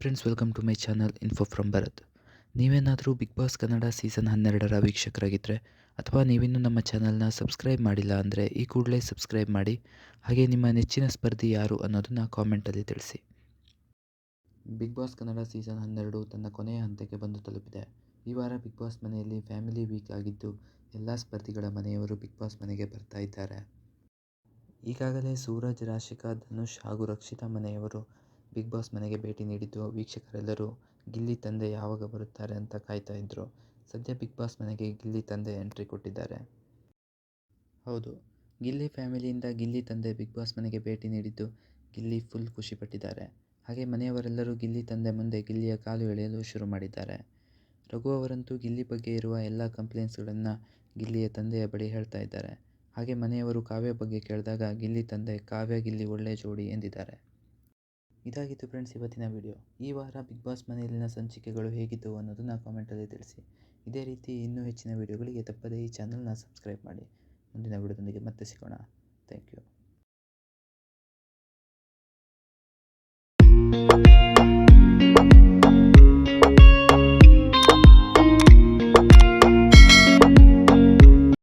Friends, welcome to my channel info from Bharath. ನೀವೇನಾದರೂ Bigg Boss Kannada season 12ರ ವೀಕ್ಷಕರಾಗಿದ್ದರೆ ಅಥವಾ ನೀವಿನ್ನೂ ನಮ್ಮ ಚಾನಲ್ನ ಸಬ್ಸ್ಕ್ರೈಬ್ ಮಾಡಿಲ್ಲ ಅಂದರೆ ಈ ಕೂಡಲೇ ಸಬ್ಸ್ಕ್ರೈಬ್ ಮಾಡಿ. ಹಾಗೆ ನಿಮ್ಮ ನೆಚ್ಚಿನ ಸ್ಪರ್ಧಿ ಯಾರು ಅನ್ನೋದನ್ನು ಕಾಮೆಂಟಲ್ಲಿ ತಿಳಿಸಿ. ಬಿಗ್ ಬಾಸ್ ಕನ್ನಡ ಸೀಸನ್ 12 ತನ್ನ ಕೊನೆಯ ಹಂತಕ್ಕೆ ಬಂದು ತಲುಪಿದೆ. ಈ ವಾರ ಬಿಗ್ ಬಾಸ್ ಮನೆಯಲ್ಲಿ ಫ್ಯಾಮಿಲಿ ವೀಕ್ ಆಗಿದ್ದು ಎಲ್ಲ ಸ್ಪರ್ಧಿಗಳ ಮನೆಯವರು ಬಿಗ್ ಬಾಸ್ ಮನೆಗೆ ಬರ್ತಾ ಇದ್ದಾರೆ. ಈಗಾಗಲೇ ಸೂರಜ್, ರಾಶಿಕಾ, ಧನುಷ್ ಹಾಗೂ ರಕ್ಷಿತಾ ಮನೆಯವರು ಬಿಗ್ ಬಾಸ್ ಮನೆಗೆ ಭೇಟಿ ನೀಡಿದ್ದು ವೀಕ್ಷಕರೆಲ್ಲರೂ ಗಿಲ್ಲಿ ತಂದೆ ಯಾವಾಗ ಬರುತ್ತಾರೆ ಅಂತ ಕಾಯ್ತಾ ಇದ್ರು. ಸದ್ಯ ಬಿಗ್ ಬಾಸ್ ಮನೆಗೆ ಗಿಲ್ಲಿ ತಂದೆ ಎಂಟ್ರಿ ಕೊಟ್ಟಿದ್ದಾರೆ. ಹೌದು, ಗಿಲ್ಲಿ ಫ್ಯಾಮಿಲಿಯಿಂದ ಗಿಲ್ಲಿ ತಂದೆ ಬಿಗ್ ಬಾಸ್ ಮನೆಗೆ ಭೇಟಿ ನೀಡಿದ್ದು ಗಿಲ್ಲಿ ಫುಲ್ ಖುಷಿಪಟ್ಟಿದ್ದಾರೆ. ಹಾಗೆ ಮನೆಯವರೆಲ್ಲರೂ ಗಿಲ್ಲಿ ತಂದೆ ಮುಂದೆ ಗಿಲ್ಲಿಯ ಕಾಲು ಎಳೆಯಲು ಶುರು ಮಾಡಿದ್ದಾರೆ. ರಘು ಅವರಂತೂ ಗಿಲ್ಲಿ ಬಗ್ಗೆ ಇರುವ ಎಲ್ಲ ಕಂಪ್ಲೇಂಟ್ಸ್ಗಳನ್ನು ಗಿಲ್ಲಿಯ ತಂದೆಯ ಬಳಿ ಹೇಳ್ತಾ ಇದ್ದಾರೆ. ಹಾಗೆ ಮನೆಯವರು ಕಾವ್ಯ ಬಗ್ಗೆ ಕೇಳಿದಾಗ ಗಿಲ್ಲಿ ತಂದೆ ಕಾವ್ಯ ಗಿಲ್ಲಿ ಒಳ್ಳೆ ಜೋಡಿ ಎಂದಿದ್ದಾರೆ. ಇದಾಗಿತ್ತು ಫ್ರೆಂಡ್ಸ್ ಇವತ್ತಿನ ವಿಡಿಯೋ. ಈ ವಾರ ಬಿಗ್ ಬಾಸ್ ಮನೆಯಲ್ಲಿನ ಸಂಚಿಕೆಗಳು ಹೇಗಿದ್ದವು ಅನ್ನೋದನ್ನು ಕಾಮೆಂಟಲ್ಲಿ ತಿಳಿಸಿ. ಇದೇ ರೀತಿ ಇನ್ನೂ ಹೆಚ್ಚಿನ ವಿಡಿಯೋಗಳಿಗೆ ತಪ್ಪದೇ ಈ ಚಾನಲ್ನ ಸಬ್ಸ್ಕ್ರೈಬ್ ಮಾಡಿ. ಮುಂದಿನ ವಿಡಿಯೋದೊಂದಿಗೆ ಮತ್ತೆ ಸಿಗೋಣ. Thank you.